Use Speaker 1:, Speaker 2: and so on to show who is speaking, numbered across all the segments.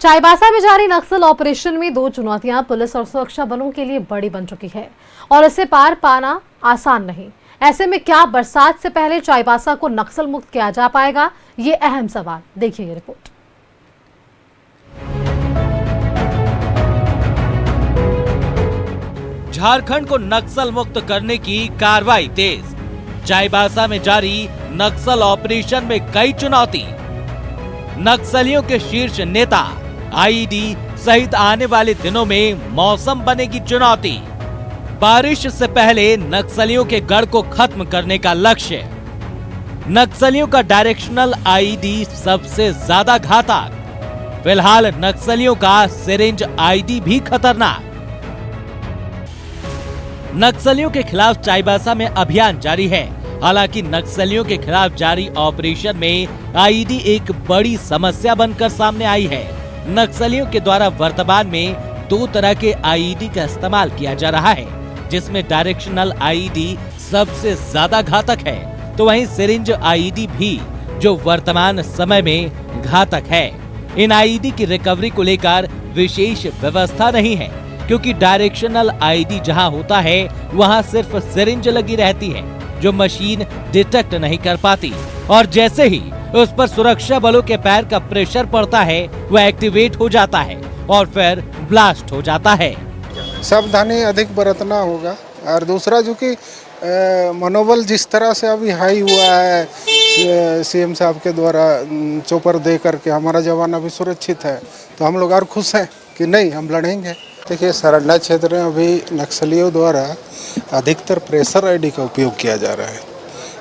Speaker 1: चाईबासा में जारी नक्सल ऑपरेशन में दो चुनौतियां पुलिस और सुरक्षा बलों के लिए बड़ी बन चुकी है और इसे पार पाना आसान नहीं। ऐसे में क्या बरसात से पहले चाईबासा को नक्सल मुक्त किया जा पाएगा, ये अहम सवाल। देखिए ये रिपोर्ट।
Speaker 2: झारखंड को नक्सल मुक्त करने की कार्रवाई तेज। चाईबासा में जारी नक्सल ऑपरेशन में कई चुनौती। नक्सलियों के शीर्ष नेता आईईडी सहित आने वाले दिनों में मौसम बनेगी चुनौती। बारिश से पहले नक्सलियों के गढ़ को खत्म करने का लक्ष्य। नक्सलियों का डायरेक्शनल आईईडी सबसे ज्यादा घातक। फिलहाल नक्सलियों का सिरिंज आईईडी भी खतरनाक। नक्सलियों के खिलाफ चाईबासा में अभियान जारी है। हालांकि नक्सलियों के खिलाफ जारी ऑपरेशन में आईईडी एक बड़ी समस्या बनकर सामने आई है। नक्सलियों के द्वारा वर्तमान में दो तरह के आईईडी का इस्तेमाल किया जा रहा है, जिसमें डायरेक्शनल आईईडी सबसे ज्यादा घातक है, तो वहीं सिरिंज आईईडी भी जो वर्तमान समय में घातक है। इन आईईडी की रिकवरी को लेकर विशेष व्यवस्था नहीं है, क्योंकि डायरेक्शनल आईईडी जहां होता है वहां सिर्फ सिरिंज लगी रहती है, जो मशीन डिटेक्ट नहीं कर पाती, और जैसे ही उस पर सुरक्षा बलों के पैर का प्रेशर पड़ता है वह एक्टिवेट हो जाता है और फिर ब्लास्ट हो जाता है।
Speaker 3: सावधानी अधिक बरतना होगा। और दूसरा जो कि मनोबल जिस तरह से अभी हाई हुआ है सीएम साहब के द्वारा चोपर दे करके हमारा जवान अभी सुरक्षित है, तो हम लोग और खुश हैं कि नहीं, हम लड़ेंगे। देखिए, सरंडा क्षेत्र में अभी नक्सलियों द्वारा अधिकतर प्रेशर आईडी का उपयोग किया जा रहा है,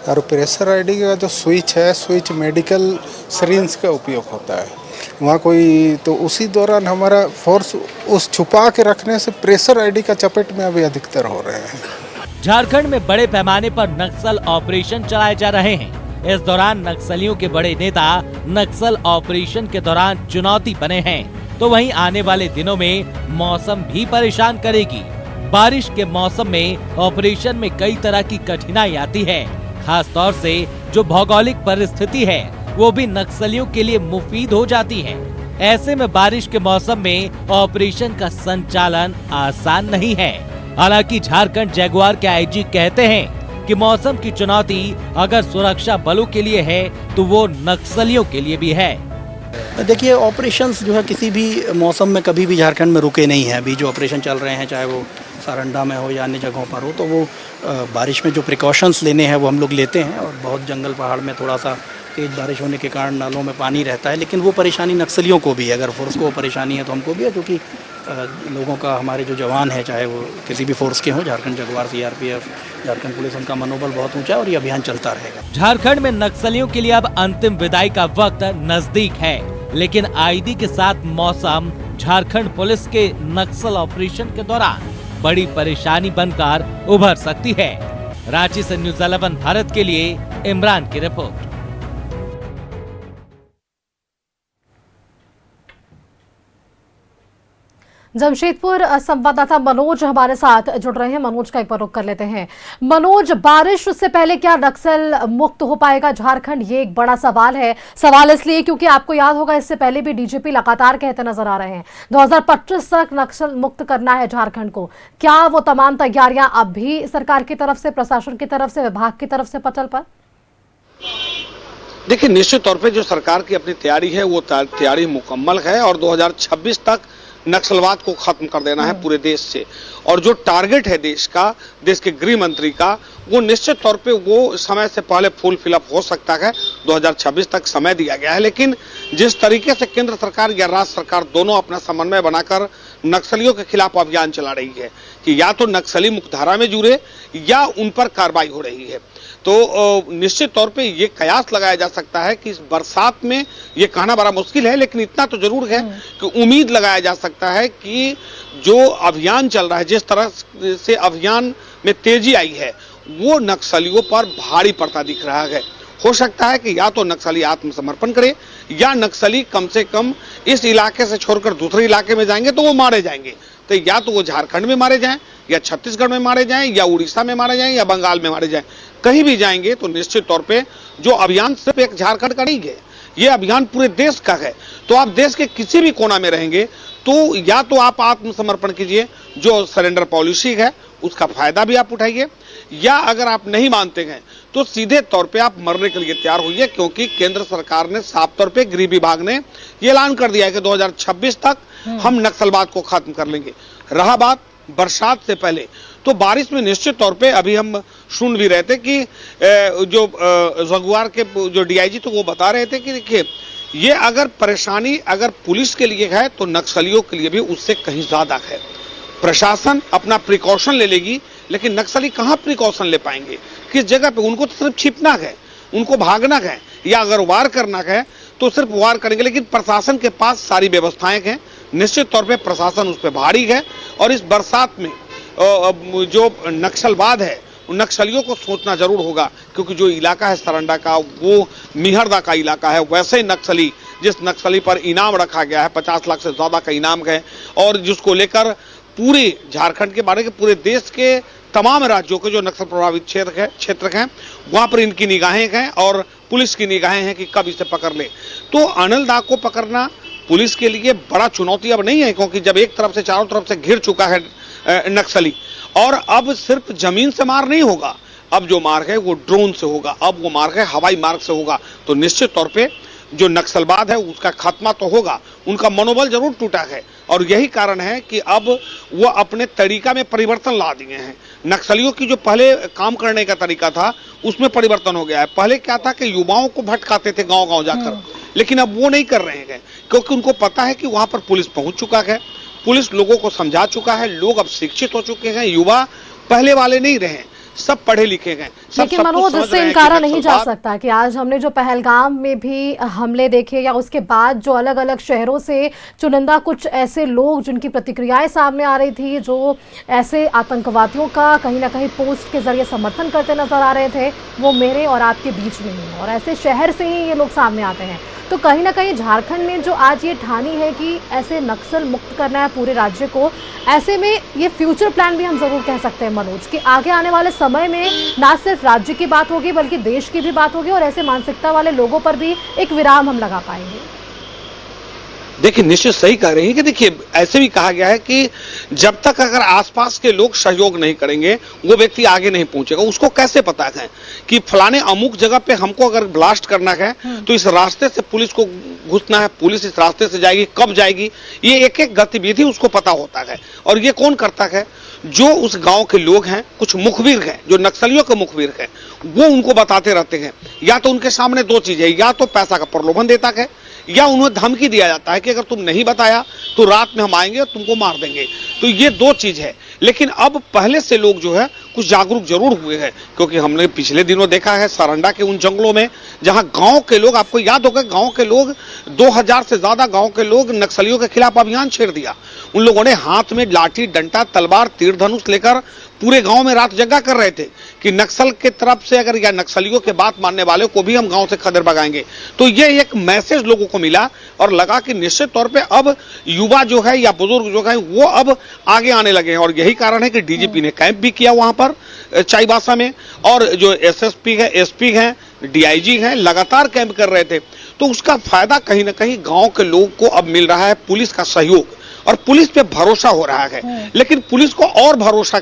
Speaker 3: और प्रेशर आईडी का जो स्विच है, स्विच मेडिकल सिरिंज का उपयोग होता है वहाँ कोई, तो उसी दौरान हमारा फोर्स उस छुपा के रखने से प्रेशर आईडी का चपेट में अभी अधिकतर हो रहे हैं।
Speaker 2: झारखंड में बड़े पैमाने पर नक्सल ऑपरेशन चलाए जा रहे हैं। इस दौरान नक्सलियों के बड़े नेता नक्सल ऑपरेशन के दौरान चुनौती बने हैं, तो वहीं आने वाले दिनों में मौसम भी परेशान करेगी। बारिश के मौसम में ऑपरेशन में कई तरह की कठिनाई आती है, खास तौर से जो भौगोलिक परिस्थिति है वो भी नक्सलियों के लिए मुफीद हो जाती है। ऐसे में बारिश के मौसम में ऑपरेशन का संचालन आसान नहीं है। हालांकि झारखंड जगुआर के आईजी कहते हैं कि मौसम की चुनौती अगर सुरक्षा बलों के लिए है तो वो नक्सलियों के लिए भी है।
Speaker 4: देखिए, ऑपरेशंस जो है किसी भी मौसम में कभी भी झारखंड में रुके नहीं हैं। अभी जो ऑपरेशन चल रहे हैं, चाहे वो सारंडा में हो या अन्य जगहों पर हो, तो वो बारिश में जो प्रिकॉशंस लेने हैं वो हम लोग लेते हैं। और बहुत जंगल पहाड़ में थोड़ा सा तेज़ बारिश होने के कारण नालों में पानी रहता है, लेकिन वो परेशानी नक्सलियों को भी है। अगर फोर्स को परेशानी है तो हमको भी है, क्योंकि लोगों का, हमारे जो जवान हैं, चाहे वो किसी भी फोर्स के हों, Jharkhand Jaguar, CRPF, Jharkhand police, उनका मनोबल बहुत ऊंचा है और ये अभियान चलता रहेगा।
Speaker 2: झारखंड में नक्सलियों के लिए अब अंतिम विदाई का वक्त नजदीक है, लेकिन आईईडी के साथ मौसम झारखंड पुलिस के नक्सल ऑपरेशन के दौरान बड़ी परेशानी बनकर उभर सकती है। रांची से न्यूज़ 11 भारत के लिए इमरान की रिपोर्ट।
Speaker 1: जमशेदपुर संवाददाता मनोज हमारे साथ जुड़ रहे हैं। मनोज का एक बार रुख कर लेते हैं। मनोज, बारिश से पहले क्या नक्सल मुक्त हो पाएगा झारखंड, ये एक बड़ा सवाल है। सवाल इसलिए क्योंकि आपको याद होगा इससे पहले भी डीजीपी लगातार कहते नजर आ रहे हैं 2025 तक नक्सल मुक्त करना है झारखंड को। क्या वो तमाम तैयारियां अब भी सरकार की तरफ से, प्रशासन की तरफ से, विभाग की तरफ से पटल पर?
Speaker 5: देखिए, निश्चित तौर पे जो सरकार की अपनी तैयारी है वो तैयारी मुकम्मल है, और 2026 तक नक्सलवाद को खत्म कर देना है पूरे देश से। और जो टारगेट है देश का, देश के गृह मंत्री का, वो निश्चित तौर पे वो समय से पहले फुल फिलअप हो सकता है। 2026 तक समय दिया गया है, लेकिन जिस तरीके से केंद्र सरकार या राज्य सरकार दोनों अपना समन्वय बनाकर नक्सलियों के खिलाफ अभियान चला रही है कि या तो नक्सली मुख्यधारा में जुड़े या उन पर कार्रवाई हो रही है, तो निश्चित तौर पे ये कयास लगाया जा सकता है कि इस बरसात में, ये कहना बड़ा मुश्किल है, लेकिन इतना तो जरूर है कि उम्मीद लगाया जा सकता है कि जो अभियान चल रहा है, जिस तरह से अभियान में तेजी आई है, वो नक्सलियों पर भारी पड़ता दिख रहा है। हो सकता है कि या तो नक्सली आत्मसमर्पण करे या नक्सली कम से कम इस इलाके से छोड़कर दूसरे इलाके में जाएंगे तो वो मारे जाएंगे। तो या तो वो झारखंड में मारे जाएं, या छत्तीसगढ़ में मारे जाएं, या उड़ीसा में मारे जाएं, या बंगाल में मारे जाएं। कहीं भी जाएंगे तो निश्चित तौर पे जो अभियान सिर्फ एक झारखंड का नहीं है, ये अभियान पूरे देश का है। तो आप देश के किसी भी कोना में रहेंगे तो या तो आप आत्मसमर्पण कीजिए, जो सरेंडर पॉलिसी है उसका फायदा भी आप उठाइए, या अगर आप नहीं मानते हैं तो सीधे तौर पे आप मरने के लिए तैयार होइए, क्योंकि केंद्र सरकार ने साफ तौर पे गृह विभाग ने ये ऐलान कर दिया है कि 2026 तक हम नक्सलवाद को खत्म कर लेंगे। रहा बात बरसात से पहले, तो बारिश में निश्चित तौर पे अभी हम सुन भी रहे थे कि जो जगुआर के जो डीआईजी तो वो बता रहे थे कि देखिए ये अगर परेशानी अगर पुलिस के लिए है तो नक्सलियों के लिए भी उससे कहीं ज्यादा है। प्रशासन अपना प्रिकॉशन ले लेगी, लेकिन नक्सली कहाँ प्रिकॉशन ले पाएंगे, किस जगह पे? उनको तो सिर्फ छिपना है, उनको भागना है, या अगर वार करना है तो सिर्फ वार करेंगे। लेकिन प्रशासन के पास सारी व्यवस्थाएं हैं, निश्चित तौर पे प्रशासन उस पर भारी है। और इस बरसात में जो नक्सलवाद है उन नक्सलियों को सोचना जरूर होगा, क्योंकि जो इलाका है सरंडा का वो मिहरदा का इलाका है। वैसे ही नक्सली, जिस नक्सली पर इनाम रखा गया है 50 लाख से ज्यादा का इनाम है, और जिसको लेकर पूरे झारखंड के बारे के पूरे देश के तमाम राज्यों के जो नक्सल प्रभावित क्षेत्र हैं वहां पर इनकी निगाहें हैं और पुलिस की निगाहें हैं कि कब इसे पकड़ ले। तो अनिल दा को पकड़ना पुलिस के लिए बड़ा चुनौती अब नहीं है, क्योंकि जब एक तरफ से चारों तरफ से घिर चुका है नक्सली, और अब सिर्फ जमीन से मार नहीं होगा, अब जो मार है वो ड्रोन से होगा, अब वो मार है हवाई मार्ग से होगा। तो निश्चित तौर पे जो नक्सलवाद है उसका खात्मा तो होगा। उनका मनोबल जरूर टूटा है, और यही कारण है कि अब वो अपने तरीका में परिवर्तन ला दिए हैं। नक्सलियों की जो पहले काम करने का तरीका था उसमें परिवर्तन हो गया है। पहले क्या था कि युवाओं को भटकाते थे गांव गांव जाकर, लेकिन अब वो नहीं कर रहे हैं, क्योंकि उनको पता है कि वहां पर पुलिस पहुंच चुका है, पुलिस लोगों को समझा चुका है, लोग अब शिक्षित हो चुके हैं, युवा पहले वाले नहीं रहे, सब पढ़े लिखे हैं।
Speaker 1: लेकिन मनोज, इससे इनकारा नहीं जा सकता कि आज हमने जो पहलगाम में भी हमले देखे, या उसके बाद जो अलग अलग शहरों से चुनिंदा कुछ ऐसे लोग जिनकी प्रतिक्रियाएं सामने आ रही थी, जो ऐसे आतंकवादियों का कहीं ना कहीं पोस्ट के जरिए समर्थन करते नजर आ रहे थे, वो मेरे और आपके बीच में ही, और ऐसे शहर से ही ये लोग सामने आते हैं। तो कहीं ना कहीं झारखंड में जो आज ये ठानी है कि ऐसे नक्सल मुक्त करना है पूरे राज्य को, ऐसे में ये फ्यूचर प्लान भी हम जरूर कह सकते हैं मनोज, कि आगे आने वाले समय में ना सिर्फ राज्य की बात होगी बल्कि देश की भी बात होगी, और ऐसे मानसिकता वाले लोगों पर भी एक विराम हम लगा पाएंगे।
Speaker 5: देखिए निश्चित सही कह रही है कि देखिए ऐसे भी कहा गया है कि जब तक अगर आसपास के लोग सहयोग नहीं करेंगे वो व्यक्ति आगे नहीं पहुंचेगा। उसको कैसे पता है कि फलाने अमुक जगह पे हमको अगर ब्लास्ट करना है तो इस रास्ते से पुलिस को घुसना है, पुलिस इस रास्ते से जाएगी, कब जाएगी, ये एक एक गतिविधि उसको पता होता है। और ये कौन करता है? जो उस गांव के लोग हैं, कुछ मुखबिर हैं, जो नक्सलियों के मुखबिर हैं, वो उनको बताते रहते हैं। या तो उनके सामने दो चीजें, या तो पैसा का प्रलोभन देता है, या उन्हें धमकी दिया जाता है कि अगर तुम नहीं बताया तो रात में हम आएंगे और तुमको मार देंगे। तो ये दो चीज है। लेकिन अब पहले से लोग जो है कुछ जागरूक जरूर हुए हैं, क्योंकि हमने पिछले दिनों देखा है सरंडा के उन जंगलों में जहां गांव के लोग, आपको याद होगा गांव के लोग 2000 से ज्यादा गांव के लोग नक्सलियों के खिलाफ अभियान छेड़ दिया। उन लोगों ने हाथ में लाठी, डंडा, तलवार, तीर धनुष लेकर पूरे गांव में रात जगा कर रहे थे कि नक्सल के तरफ से अगर या नक्सलियों के बात मानने वाले को भी हम गांव से खदेड़ भगाएंगे। तो ये एक मैसेज लोगों को मिला और लगा कि निश्चित तौर पे अब युवा जो है या बुजुर्ग जो है वो अब आगे आने लगे हैं। और यही कारण है कि डीजीपी ने कैंप भी किया वहां पर चाईबासा में, और जो एसएसपी है, एसपी हैं, डीआईजी हैं, लगातार कैंप कर रहे थे। तो उसका फायदा कहीं ना कहीं गांव के लोगों को अब मिल रहा है, पुलिस का सहयोग और पुलिस पे भरोसा हो रहा है। लेकिन पुलिस को और भरोसा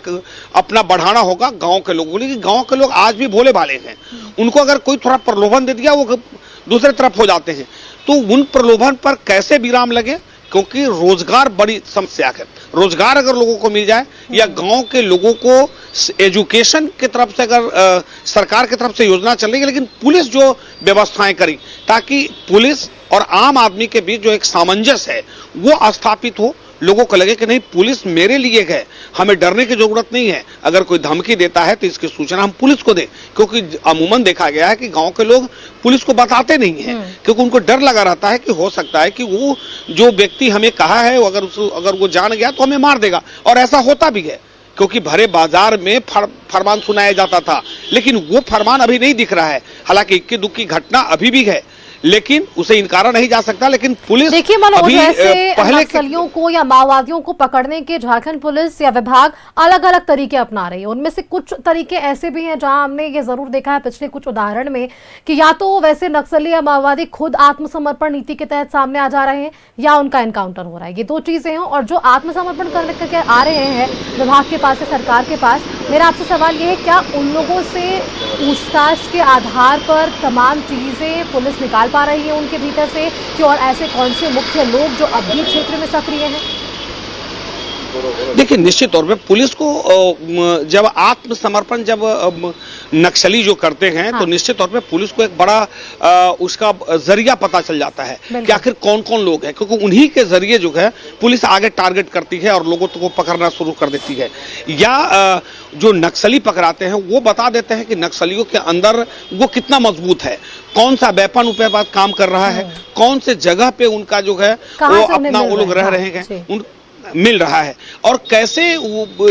Speaker 5: अपना बढ़ाना होगा गांव के लोगों को, गांव के लोग आज भी भोले भाले हैं। उनको अगर कोई थोड़ा प्रलोभन दे दिया वो दूसरे तरफ हो जाते हैं। तो उन प्रलोभन पर कैसे विराम लगे, क्योंकि रोजगार बड़ी समस्या है। रोजगार अगर लोगों को मिल जाए या गांव के लोगों को एजुकेशन की तरफ से अगर सरकार की तरफ से योजना चल रही है, लेकिन पुलिस जो व्यवस्थाएं करी ताकि पुलिस और आम आदमी के बीच जो एक सामंजस्य है वो स्थापित हो, लोगों को लगे कि नहीं पुलिस मेरे लिए है, हमें डरने की जरूरत नहीं है। अगर कोई धमकी देता है तो इसकी सूचना हम पुलिस को दें, क्योंकि अमूमन देखा गया है कि गांव के लोग पुलिस को बताते नहीं हैं, क्योंकि उनको डर लगा रहता है कि हो सकता है कि वो जो व्यक्ति हमें कहा है अगर वो जान गया तो हमें मार देगा। और ऐसा होता भी है, क्योंकि भरे बाजार में फरमान सुनाया जाता था, लेकिन वो फरमान अभी नहीं दिख रहा है। हालांकि इक्की दुक्की घटना अभी भी है, लेकिन उसे इनकारा नहीं जा सकता। लेकिन पुलिस
Speaker 1: देखिए मनोज,
Speaker 5: अभी,
Speaker 1: ऐसे
Speaker 5: पहले
Speaker 1: नक्सलियों को या माओवादियों को पकड़ने के झारखंड पुलिस या विभाग अलग अलग तरीके अपना रही है। उनमें से कुछ तरीके ऐसे भी हैं जहां हमने ये जरूर देखा है पिछले कुछ उदाहरण में कि या तो वैसे नक्सली या माओवादी खुद आत्मसमर्पण नीति के तहत सामने आ जा रहे हैं या उनका एनकाउंटर हो रहा है। ये दो चीजें हैं। और जो आत्मसमर्पण करके आ रहे हैं विभाग के पास या सरकार के पास, मेरा आपसे सवाल ये है, क्या उन लोगों से पूछताछ के आधार पर तमाम चीजें पुलिस निकाल पा रही है उनके भीतर से कि और ऐसे कौन से मुख्य लोग जो अब भी क्षेत्र में सक्रिय हैं?
Speaker 5: देखिए, निश्चित तौर पे पुलिस को जब आत्मसमर्पण जब नक्सली जो करते हैं,
Speaker 1: हाँ।
Speaker 5: तो निश्चित तौर पे पुलिस को एक बड़ा उसका जरिया पता चल जाता है कि आखिर कौन कौन लोग हैं, क्योंकि उन्हीं के जरिए जो है पुलिस आगे टारगेट करती है और लोगों को पकड़ना शुरू कर देती है। या जो नक्सली पकड़ाते हैं वो बता देते हैं कि नक्सलियों के अंदर वो कितना मजबूत है, कौन सा वेपन उनके पास काम कर रहा है, कौन से जगह पे उनका जो है वो अपना वो लोग रह रहे हैं, मिल रहा है, और कैसे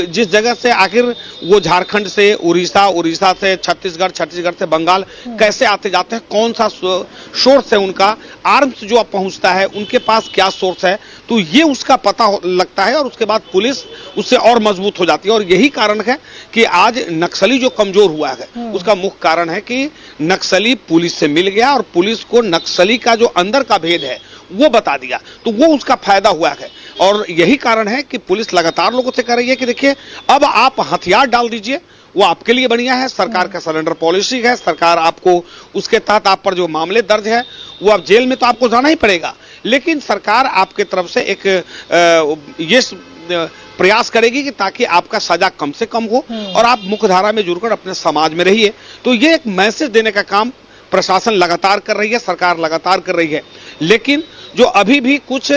Speaker 5: जिस जगह से आखिर वो झारखंड से उड़ीसा से छत्तीसगढ़ से बंगाल कैसे आते जाते हैं, कौन सा सोर्स है उनका, आर्म्स जो पहुंचता है उनके पास क्या सोर्स है, तो ये उसका पता लगता है और उसके बाद पुलिस उससे और मजबूत हो जाती है। और यही कारण है कि आज नक्सली जो कमजोर हुआ है उसका मुख्य कारण है कि नक्सली पुलिस से मिल गया और पुलिस को नक्सली का जो अंदर का भेद है वो बता दिया, तो वो उसका फायदा हुआ है। और यही कारण है कि पुलिस लगातार लोगों से कह रही है कि देखिए, अब आप हथियार डाल दीजिए, वो आपके लिए बढ़िया है, सरकार का सरेंडर पॉलिसी है, सरकार आपको उसके तहत आप पर जो मामले दर्ज है वो अब जेल में तो आपको जाना ही पड़ेगा, लेकिन सरकार आपके तरफ से एक ये प्रयास करेगी कि ताकि आपका सजा कम से कम हो और आप मुख्यधारा में जुड़कर अपने समाज में रहिए। तो ये एक मैसेज देने का काम प्रशासन लगातार कर रही है, सरकार लगातार कर रही है। लेकिन जो अभी भी कुछ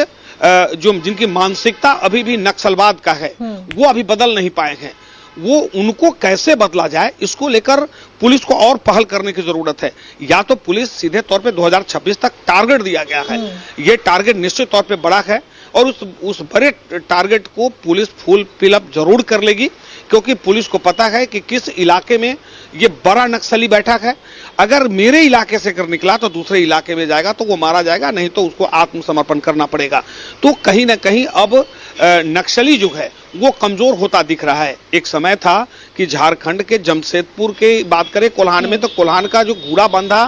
Speaker 5: जो जिनकी मानसिकता अभी भी नक्सलवाद का है वो अभी बदल नहीं पाए हैं, वो उनको कैसे बदला जाए इसको लेकर पुलिस को और पहल करने की जरूरत है। या तो पुलिस सीधे तौर पे 2026 तक टारगेट दिया गया है, ये टारगेट निश्चित तौर पे बड़ा है और उस बड़े टारगेट को पुलिस फुल फिलअप जरूर कर लेगी, क्योंकि पुलिस को पता है कि किस इलाके में ये बड़ा नक्सली बैठा है। अगर मेरे इलाके से कर निकला तो दूसरे इलाके में जाएगा तो वो मारा जाएगा, नहीं तो उसको आत्मसमर्पण करना पड़ेगा। तो कहीं ना कहीं अब नक्सली जो है वो कमजोर होता दिख रहा है। एक समय था कि झारखंड के जमशेदपुर के बात करें, कोल्हान में, तो कोल्हान का जो घूड़ा बंधा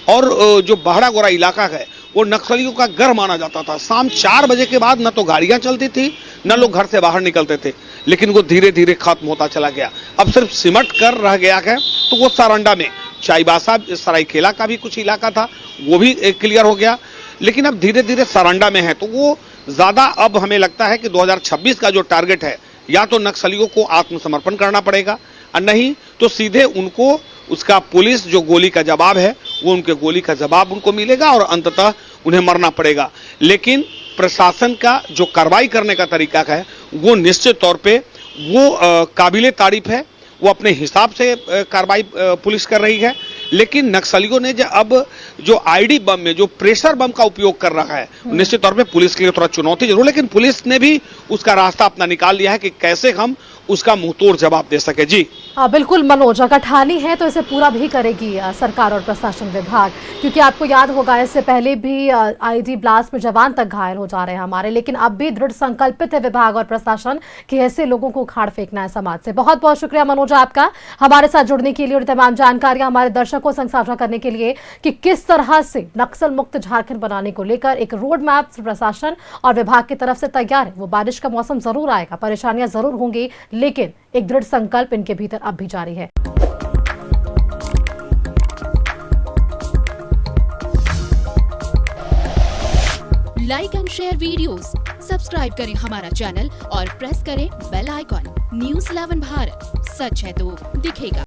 Speaker 5: और जो बहड़ा गोरा इलाका है वो नक्सलियों का घर माना जाता था। शाम 4 बजे के बाद न तो गाड़ियां चलती थी न लोग घर से बाहर निकलते थे, लेकिन वो धीरे धीरे खत्म होता चला गया। अब सिर्फ सिमट कर रह गया है, तो वो सारंडा में चाईबासा सरायकेला का भी कुछ इलाका था वो भी क्लियर हो गया, लेकिन अब धीरे धीरे सारंडा में है। तो वो ज्यादा अब हमें लगता है कि 2026 का जो टारगेट है, या तो नक्सलियों को आत्मसमर्पण करना पड़ेगा और नहीं तो सीधे उनको उसका पुलिस जो गोली का जवाब है वो उनके गोली का जवाब उनको मिलेगा और अंततः उन्हें मरना पड़ेगा। लेकिन प्रशासन का जो कार्रवाई करने का तरीका है वो निश्चित तौर पे वो काबिले तारीफ है, वो अपने हिसाब से कार्रवाई पुलिस कर रही है। लेकिन नक्सलियों ने अब जो आईडी बम में जो प्रेशर बम का उपयोग कर रहा है, निश्चित तौर पे पुलिस के लिए थोड़ा चुनौती जरूर, लेकिन पुलिस ने भी उसका रास्ता अपना निकाल लिया है कि कैसे हम उसका मुंहतोड़ जवाब दे सके। जी
Speaker 1: बिल्कुल मनोज, अगर ठानी है तो इसे पूरा भी करेगी सरकार और प्रशासन विभाग, क्योंकि आपको याद होगा इससे पहले भी आईडी ब्लास्ट में जवान तक घायल हो जा रहे हैं हमारे, लेकिन अब भी दृढ़ संकल्पित है विभाग और प्रशासन कि ऐसे लोगों को उखाड़ फेंकना है समाज से। बहुत बहुत शुक्रिया मनोज आपका हमारे साथ जुड़ने के लिए और तमाम जानकारियां हमारे दर्शकों संग साझा करने के लिए कि किस तरह से नक्सल मुक्त झारखंड बनाने को लेकर एक रोड मैप प्रशासन और विभाग की तरफ से तैयार है। वो बारिश का मौसम जरूर आएगा, परेशानियां जरूर होंगी, लेकिन एक दृढ़ संकल्प इनके भीतर अब भी जारी है।
Speaker 6: Like and share videos, subscribe करें हमारा चैनल और प्रेस करें बेल आइकॉन। न्यूज़ 11 भारत, सच है तो दिखेगा।